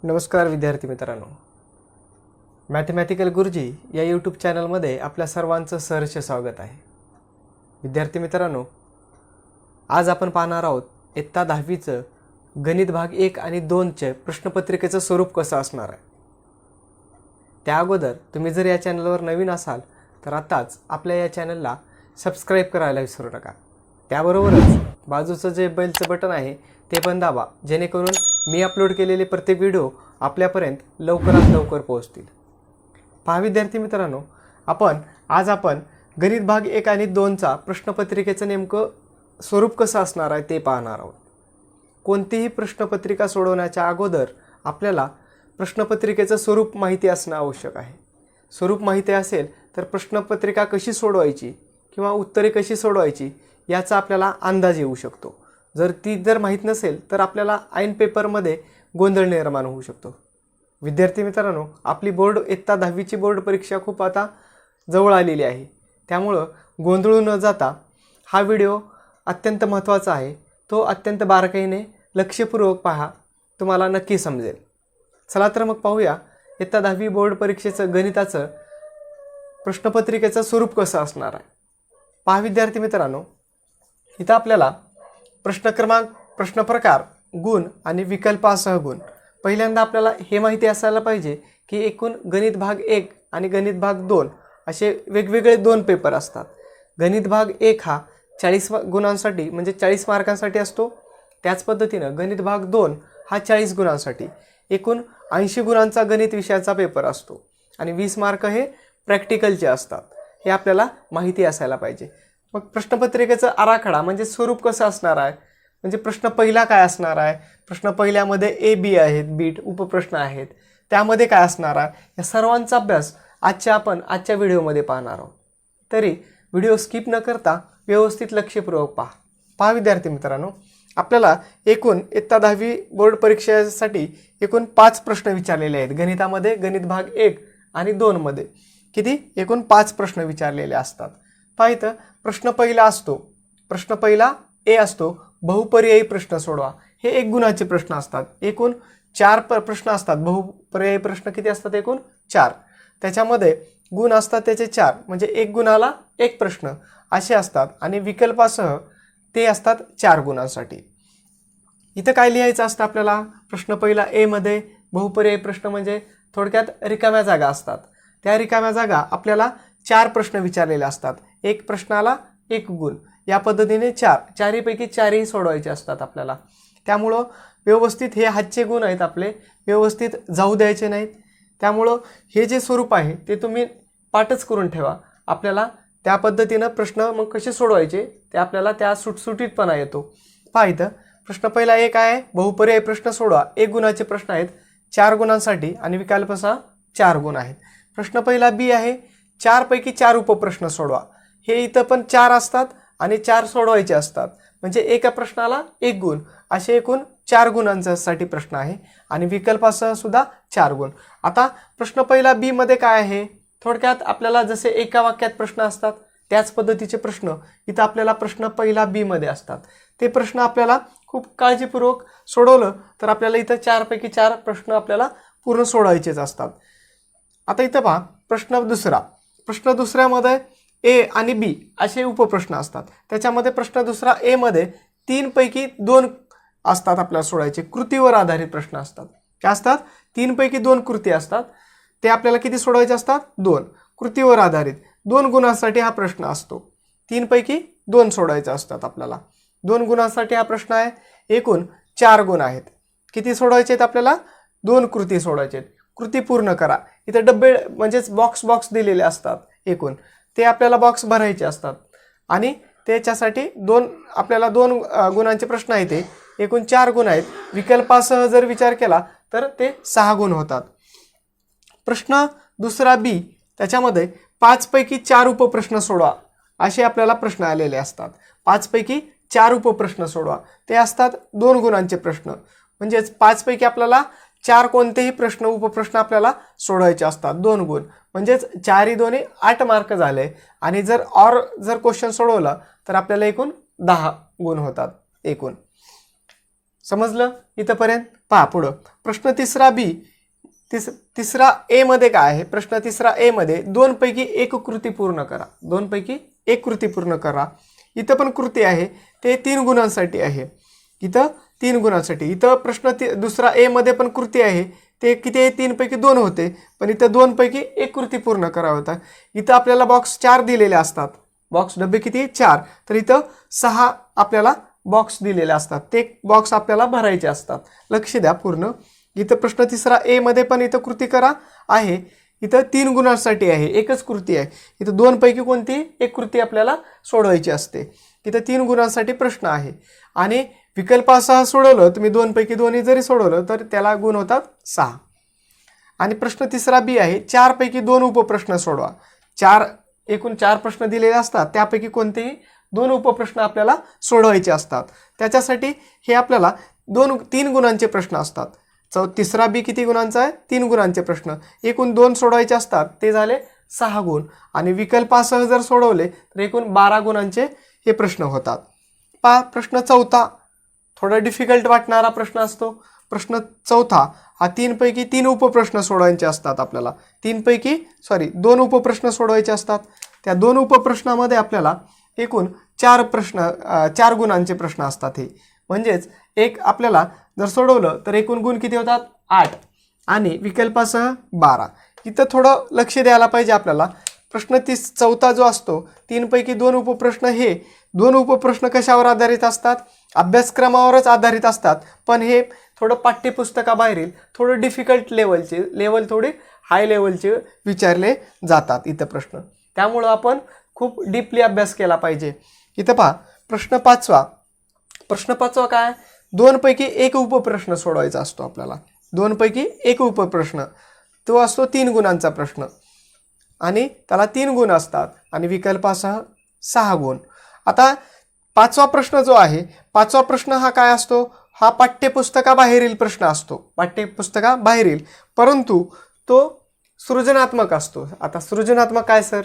नमस्कार विद्यार्थी मित्रांनो, मॅथमॅटिकल गुरुजी या यूट्यूब चॅनलमध्ये आपल्या सर्वांचं सहर्ष स्वागत आहे. विद्यार्थी मित्रांनो, आज आपण पाहणार आहोत इयत्ता 10वीचं गणित भाग 1 आणि 2चे प्रश्नपत्रिकेचं स्वरूप कसं असणार आहे. त्या अगोदर तुम्ही जर या चॅनलवर नवीन असाल तर आताच आपल्या या चॅनलला सबस्क्राईब करायला विसरू नका. त्याबरोबरच बाजूचं जे बेलचं बटन आहे ते पण दाबा, जेणेकरून मी अपलोड केलेले प्रत्येक व्हिडिओ आपल्यापर्यंत लवकरात लवकर पोहोचतील. पहा विद्यार्थी मित्रांनो, आज आपण गणित भाग 1 आणि 2चा प्रश्नपत्रिकेचं नेमकं स्वरूप कसं असणार आहे ते पाहणार आहोत. कोणतीही प्रश्नपत्रिका सोडवण्याच्या अगोदर आपल्याला प्रश्नपत्रिकेचं स्वरूप माहिती असणं आवश्यक आहे. स्वरूप माहिती असेल तर प्रश्नपत्रिका कशी सोडवायची किंवा उत्तरे कशी सोडवायची याचा आपल्याला अंदाज येऊ शकतो. जर माहीत नसेल तर आपल्याला ऐन पेपरमध्ये गोंधळ निर्माण होऊ शकतो. विद्यार्थी मित्रांनो, आपली इयत्ता 10वीची बोर्ड परीक्षा खूप आता जवळ आलेली आहे. त्यामुळं गोंधळून न जाता हा व्हिडिओ अत्यंत महत्त्वाचा आहे. तो अत्यंत बारकाईने लक्षपूर्वक पहा, तुम्हाला नक्की समजेल. चला तर मग पाहूया इयत्ता 10वी बोर्ड परीक्षेचं गणिताचं प्रश्नपत्रिकेचं स्वरूप कसं असणार आहे. पहा विद्यार्थी मित्रांनो, इथं आपल्याला प्रश्न क्रमांक, प्रश्न प्रकार, गुण आणि विकल्पासह गुण. पहिल्यांदा आपल्याला हे माहिती असायला पाहिजे की एकूण गणित भाग 1 आणि गणित भाग 2 असे वेगवेगळे 2 पेपर असतात. गणित भाग 1 हा 40 गुणांसाठी म्हणजे 40 मार्कांसाठी असतो. त्याच पद्धतीनं गणित भाग 2 हा 40 गुणांसाठी एकूण 80 गुणांचा गणित विषयाचा पेपर असतो आणि 20 मार्क हे प्रॅक्टिकलचे असतात. हे आपल्याला माहिती असायला पाहिजे. मग प्रश्नपत्रिकेचं आराखडा म्हणजे स्वरूप कसं असणार आहे, म्हणजे प्रश्न पहिला काय असणार आहे, प्रश्न पहिल्यामध्ये ए बी आहेत, बीट उपप्रश्न आहेत, त्यामध्ये काय असणार आहे, या सर्वांचा अभ्यास आपण आजच्या व्हिडिओमध्ये पाहणार आहोत. तरी व्हिडिओ स्किप न करता व्यवस्थित लक्षपूर्वक पहा विद्यार्थी मित्रांनो, आपल्याला एकूण इयत्ता 10वी बोर्ड परीक्षेसाठी एकूण 5 प्रश्न विचारलेले आहेत. गणितामध्ये गणित भाग 1 आणि 2 मध्ये एकूण 5 प्रश्न विचारलेले असतात. पहा इथं प्रश्न पहिला ए असतो, बहुपर्यायी प्रश्न सोडवा. हे 1 गुणाचे प्रश्न असतात. एकूण 4 प्रश्न असतात. बहुपर्यायी प्रश्न किती असतात? एकूण 4. त्याच्यामध्ये गुण असतात त्याचे 4, म्हणजे 1 गुणाला 1 प्रश्न असे असतात आणि विकल्पासह ते असतात 4 गुणांसाठी. इथं काय लिहायचं असतं आपल्याला? प्रश्न पहिला ए मध्ये बहुपर्यायी प्रश्न म्हणजे थोडक्यात रिकाम्या जागा असतात. त्या रिकाम्या जागा आपल्याला 4 प्रश्न विचारलेले असतात. 1 प्रश्नाला 1 गुण, या पद्धतीने 4पैकी 4ही सोडवायचे असतात आपल्याला. त्यामुळं व्यवस्थित हे हातचे गुण आहेत आपले, व्यवस्थित जाऊ द्यायचे नाहीत. त्यामुळं हे जे स्वरूप आहे ते तुम्ही पाठच करून ठेवा. आपल्याला त्या पद्धतीनं प्रश्न मग कसे सोडवायचे ते आपल्याला त्या सुटसुटीतपणा येतो. पहा इथं प्रश्न पहिला एक आहे, बहुपर्यायी प्रश्न सोडवा. 1 गुणाचे प्रश्न आहेत 4 गुणांसाठी आणि विकल्पासह 4 गुण आहेत. प्रश्न पहिला बी आहे, 4पैकी 4 उपप्रश्न सोडवा. हे इथं पण 4 असतात आणि 4 सोडवायचे असतात, म्हणजे एका प्रश्नाला 1 गुण, असे एकूण 4 गुणांसाठी प्रश्न आहे आणि विकल्पासह सुद्धा 4 गुण. आता प्रश्न पहिला बी मध्ये काय आहे? थोडक्यात आपल्याला जसे एका वाक्यात प्रश्न असतात त्याच पद्धतीचे प्रश्न इथं आपल्याला प्रश्न पहिला बी मध्ये असतात. ते प्रश्न आपल्याला खूप काळजीपूर्वक सोडवलं तर आपल्याला इथं 4पैकी 4 प्रश्न आपल्याला पूर्ण सोडवायचेच असतात. आता इथं पहा प्रश्न दुसऱ्यामध्ये ए आणि बी असे उपप्रश्न असतात. त्याच्यामध्ये प्रश्न दुसरा ए मध्ये 3पैकी 2 असतात आपल्याला सोडायचे. कृतीवर आधारित प्रश्न असतात. काय असतात? 3पैकी 2 कृती असतात. ते आपल्याला किती सोडवायचे असतात? 2. कृतीवर आधारित 2 गुणांसाठी हा प्रश्न असतो. 3पैकी 2 सोडवायचे असतात आपल्याला. 2 गुणांसाठी हा प्रश्न आहे. एकूण 4 गुण आहेत. किती सोडवायचे आहेत आपल्याला? 2 कृती सोडवायचे आहेत. कृती पूर्ण करा. इथे डब्बे म्हणजेच बॉक्स दिलेले असतात. एकूण ते आपल्याला बॉक्स भरायचे असतात आणि त्याच्यासाठी आपल्याला 2 गुणांचे प्रश्न आहेत. ते एकूण 4 गुण आहेत. विकल्पासह जर विचार केला तर ते 6 गुण होतात. प्रश्न दुसरा बी, त्याच्यामध्ये 5पैकी 4 उपप्रश्न सोडवा असे आपल्याला प्रश्न आलेले असतात. 5पैकी 4 उपप्रश्न सोडवा, ते असतात 2 गुणांचे प्रश्न. म्हणजेच 5पैकी आपल्याला 4 कोणतेही उपप्रश्न आपल्याला सोडवायचे असतात. 2 गुण, म्हणजेच 4 2 8 मार्क झाले. आणि जर क्वेश्चन सोडवला तर आपल्याला एकूण 10 गुण होतात एकूण. समजलं इथंपर्यंत? पहा पुढं प्रश्न तिसरा बी. तिसरा ए मध्ये काय आहे? प्रश्न तिसरा ए मध्ये 2 पैकी 1 कृती पूर्ण करा. 2 पैकी 1 कृती पूर्ण करा. इथं पण कृती आहे, ते 3 गुणांसाठी आहे. इथं 3 गुणांसाठी. इथं प्रश्न दुसरा ए मध्ये पण कृती आहे, ते किती आहे? 3 पैकी 2 होते, पण इथं 2 पैकी 1 कृती पूर्ण करावा होता. इथं आपल्याला बॉक्स 4 दिलेले असतात. बॉक्स डबे किती? 4. तर इथं 6 आपल्याला बॉक्स दिलेले असतात, ते बॉक्स आपल्याला भरायचे असतात. लक्ष द्या पूर्ण. इथं प्रश्न तिसरा ए मध्ये पण इथं कृती करा आहे. इथं 3 गुणांसाठी आहे, एकच कृती आहे. इथं 2 पैकी कोणती 1 कृती आपल्याला सोडवायची असते. इथं 3 गुणांसाठी प्रश्न आहे आणि विकल्पासह सोडवलं तुम्ही 2 पैकी 2 जरी सोडवलं तर त्याला गुण होतात 6. आणि प्रश्न तिसरा बी आहे, 4 पैकी 2 उपप्रश्न सोडवा. एकूण 4 प्रश्न दिलेले असतात, त्यापैकी कोणतेही 2 उपप्रश्न आपल्याला सोडवायचे असतात. त्याच्यासाठी हे आपल्याला 3 गुणांचे प्रश्न असतात. तिसरा बी किती गुणांचा आहे? 3 गुणांचे प्रश्न. एकूण 2 सोडवायचे असतात, ते झाले 6 गुण. आणि विकल्पासह जर सोडवले तर एकूण 12 गुणांचे हे प्रश्न होतात. पहा प्रश्न चौथा, थोडा डिफिकल्ट वाटणारा प्रश्न असतो. प्रश्न चौथा हा 3 पैकी 3 उपप्रश्न सोडवायचे असतात आपल्याला. 2 उपप्रश्न सोडवायचे असतात. त्या 2 उपप्रश्नामध्ये आपल्याला एकूण 4 गुणांचे प्रश्न असतात. हे म्हणजेच एक आपल्याला जर सोडवलं तर एकूण गुण किती होतात? 8 आणि विकल्पासह 12. इथं थोडं लक्ष द्यायला पाहिजे आपल्याला. प्रश्न चौथा जो असतो, 3 पैकी 2 उपप्रश्न, हे 2 उपप्रश्न कशावर आधारित असतात? अभ्यासक्रमावरच आधारित असतात. पण हे थोडं पाठ्यपुस्तकाबाहेरील थोडं डिफिकल्ट लेवल थोडे हाय लेवलचे विचारले जातात इथं प्रश्न. त्यामुळं आपण खूप डीपली अभ्यास केला पाहिजे. इथं पहा प्रश्न पाचवा काय? 2 पैकी 1 उपप्रश्न सोडवायचा असतो आपल्याला. 2 पैकी 1 उपप्रश्न तो असतो 3 गुणांचा प्रश्न आणि त्याला 3 गुण असतात आणि विकल्पासह 6 गुण. आता 5वा प्रश्न जो आहे, 5वा प्रश्न हा काय असतो? हा पाठ्यपुस्तकाबाहेरील प्रश्न असतो. पाठ्यपुस्तकाबाहेरील, परंतु तो सृजनात्मक असतो. आता सृजनात्मक काय सर?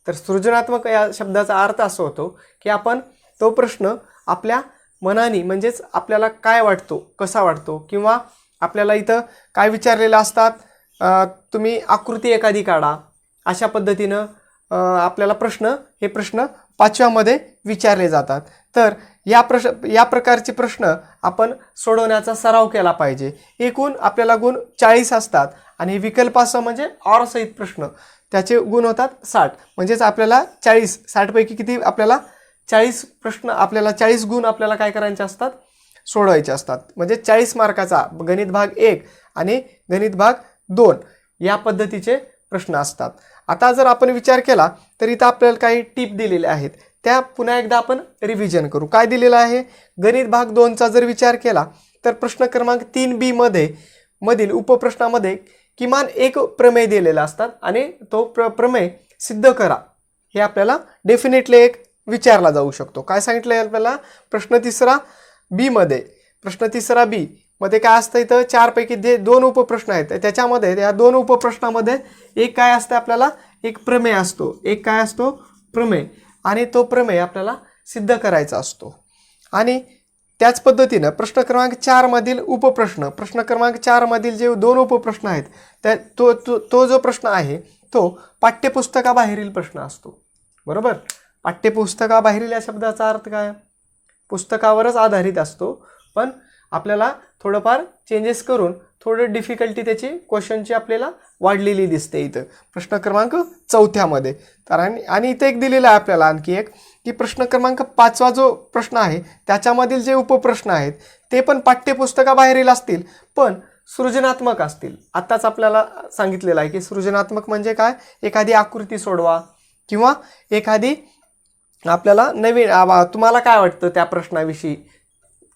तर सृजनात्मक या शब्दाचा अर्थ असा होतो की आपण तो प्रश्न आपल्या मनाने, म्हणजेच आपल्याला काय वाटतो, कसा वाटतो, किंवा आपल्याला इथं काय विचारलेलं असतात, तुम्ही आकृती एखादी काढा, अशा पद्धतीनं आपल्याला हे प्रश्न 5व्यामध्ये विचारले जातात. तर या प्रकारचे प्रश्न आपण सोडवण्याचा सराव केला पाहिजे. एकूण आपल्याला गुण 40 असतात आणि विकल्पासह म्हणजे ऑर सहित प्रश्न त्याचे गुण होतात 60. म्हणजेच आपल्याला 60 पैकी किती आपल्याला 40 प्रश्न, आपल्याला 40 गुण आपल्याला काय करायचे असतात? सोडवायचे असतात. म्हणजे 40 मार्काचा गणित भाग 1 आणि गणित भाग 2 या पद्धतीचे प्रश्न असतात. आता जर आपण विचार केला तर इथं आपल्याला काही टिप दिलेल्या आहेत, त्या पुन्हा एकदा आपण रिव्हिजन करू. काय दिलेलं आहे? गणित भाग 2चा जर विचार केला तर प्रश्न क्रमांक 3B मधील उपप्रश्नामध्ये किमान 1 प्रमेय दिलेला असतात आणि तो प्रमेय सिद्ध करा, हे आपल्याला डेफिनेटली एक विचारला जाऊ शकतो. काय सांगितलंय आपल्याला? प्रश्न तिसरा बी मध्ये काय असतं? इथं 4 पैकी जे 2 उपप्रश्न आहेत त्याच्यामध्ये, त्या 2 उपप्रश्नामध्ये एक काय असतं? आपल्याला एक प्रमेय असतो. एक काय असतो? प्रमेय. आणि तो प्रमेय आपल्याला सिद्ध करायचा असतो. आणि त्याच पद्धतीनं प्रश्न क्रमांक 4 मधील प्रश्न क्रमांक 4 मधील जे 2 उपप्रश्न आहेत, त्या तो जो प्रश्न आहे तो पाठ्यपुस्तकाबाहेरील प्रश्न असतो. बरोबर? पाठ्यपुस्तकाबाहेरील या शब्दाचा अर्थ काय? पुस्तकावरच आधारित असतो, पण आपल्याला थोडंफार चेंजेस करून थोडं डिफिकल्टी त्याची क्वेश्चनची आपल्याला वाढलेली दिसते इथं प्रश्न क्रमांक 4मध्ये. तर आणि इथं एक दिलेलं आहे आपल्याला आणखी एक, की प्रश्न क्रमांक 5वा जो प्रश्न आहे त्याच्यामधील जे उपप्रश्न आहेत ते पण पाठ्यपुस्तकाबाहेरील असतील, पण सृजनात्मक असतील. आत्ताच आपल्याला सांगितलेलं आहे की सृजनात्मक म्हणजे काय? एखादी आकृती सोडवा किंवा एखादी आपल्याला नवीन तुम्हाला काय वाटतं त्या प्रश्नाविषयी,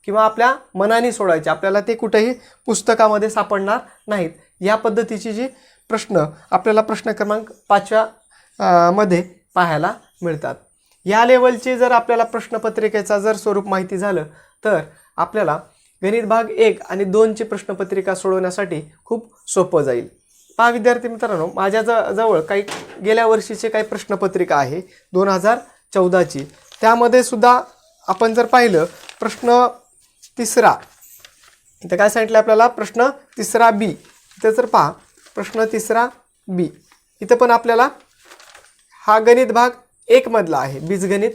किंवा आपल्या मनाने सोडायचे, आपल्याला ते कुठेही पुस्तकामध्ये सापडणार नाहीत. या पद्धतीची जी प्रश्न आपल्याला प्रश्न क्रमांक 5व्या मध्ये पाहायला मिळतात. या लेवलचे जर आपल्याला प्रश्नपत्रिकेचा जर स्वरूप माहिती झालं तर आपल्याला गणित भाग 1 आणि 2ची प्रश्नपत्रिका सोडवण्यासाठी खूप सोपं जाईल. पहा विद्यार्थी मित्रांनो, माझ्या जवळ काही गेल्या वर्षीचे काही प्रश्नपत्रिका आहे 2014ची. त्यामध्ये सुद्धा आपण जर पाहिलं प्रश्न तिसरा इथं काय सांगितलं आपल्याला, प्रश्न तिसरा बी. इथं जर पहा प्रश्न तिसरा बी, इथं पण आपल्याला हा गणित भाग 1 मधला आहे, बीजगणित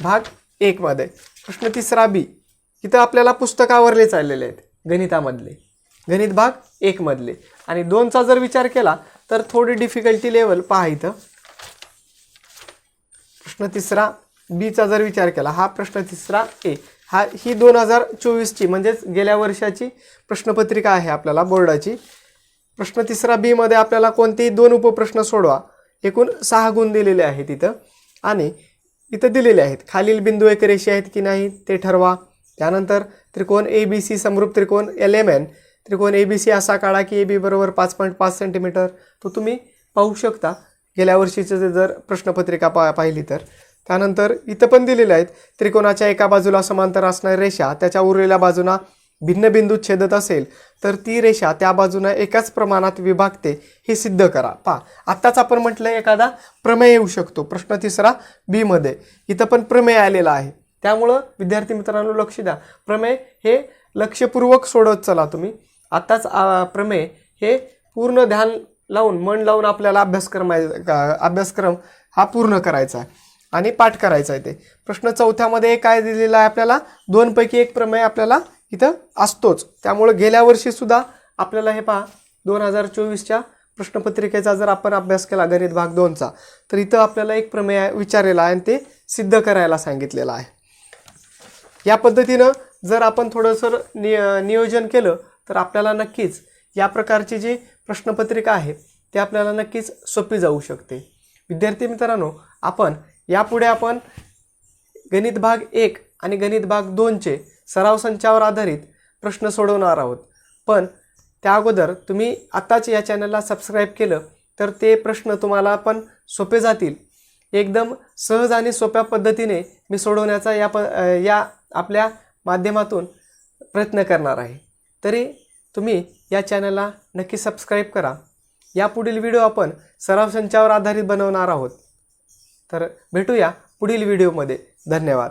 भाग 1 मध्ये प्रश्न तिसरा बी. इथं आपल्याला पुस्तकावरले चाललेले आहेत गणितामधले, गणित भाग 1 मधले. आणि 2चा जर विचार केला तर थोडी डिफिकल्टी लेवल पहा. इथं प्रश्न तिसरा बीचा जर विचार केला, हा प्रश्न तिसरा ए, ही 2024ची म्हणजेच गेल्या वर्षाची प्रश्नपत्रिका आहे आपल्याला बोर्डाची. प्रश्न तिसरा बी मध्ये आपल्याला कोणतेही 2 उपप्रश्न सोडवा, एकूण 6 गुण दिलेले आहेत इथं. आणि इथं दिलेले आहेत खालील बिंदू एकरेषी आहेत की नाही ते ठरवा. त्यानंतर त्रिकोण ABC समरूप त्रिकोण LMN, त्रिकोण ABC असा काढा की AB बरोबर 5.5 सेंटीमीटर. तो तुम्ही पाहू शकता गेल्या वर्षीचं जर प्रश्नपत्रिका पाहिली तर. त्यानंतर इथं पण दिलेले आहेत त्रिकोणाच्या एका बाजूला समांतर असणारी रेषा त्याच्या उरलेल्या बाजूंना भिन्न बिंदू छेदत असेल तर ती रेषा त्या बाजूने एकाच प्रमाणात विभागते हे सिद्ध करा. पहा आत्ताच आपण म्हटलं एखादा प्रमेय येऊ शकतो प्रश्न तिसरा बी मध्ये, इथं पण प्रमेय आलेला आहे. त्यामुळं विद्यार्थी मित्रांनो लक्ष द्या, प्रमेय हे लक्षपूर्वक सोडवत चला तुम्ही. आत्ताच प्रमेय हे पूर्ण ध्यान लावून मन लावून आपल्याला अभ्यासक्रम हा पूर्ण करायचा आहे आणि पाठ करायचा आहे. ते प्रश्न चौथ्यामध्ये काय दिलेला आहे आपल्याला, 2 पैकी 1 प्रमेय आपल्याला इथं असतोच. त्यामुळे गेल्या वर्षी सुद्धा आपल्याला हे पहा 2024च्या प्रश्नपत्रिकेचा जर आपण अभ्यास केला गणित भाग 2चा तर इथं आपल्याला एक प्रमेय विचारलेला आहे आणि ते सिद्ध करायला सांगितलेलं आहे. या पद्धतीनं जर आपण थोडंसं नियोजन केलं तर आपल्याला नक्कीच या प्रकारची जी प्रश्नपत्रिका आहे ते आपल्याला नक्कीच सोपी जाऊ शकते. विद्यार्थी मित्रांनो, आपण यापुढे आपण गणित भाग 1 आणि गणित भाग 2चे सराव संचावर आधारित प्रश्न सोडवणार आहोत. पण त्या अगोदर तुम्ही आत्ताच या चॅनलला सबस्क्राईब केलं तर ते प्रश्न तुम्हाला पण सोपे जातील. एकदम सहज आणि सोप्या पद्धतीने मी सोडवण्याचा या आपल्या माध्यमातून प्रयत्न करणार आहे. तरी तुम्ही या चॅनलला नक्की सबस्क्राईब करा. यापुढील व्हिडिओ आपण सराव संचावर आधारित बनवणार आहोत. तर भेटूया पुढील व्हिडिओमध्ये. धन्यवाद.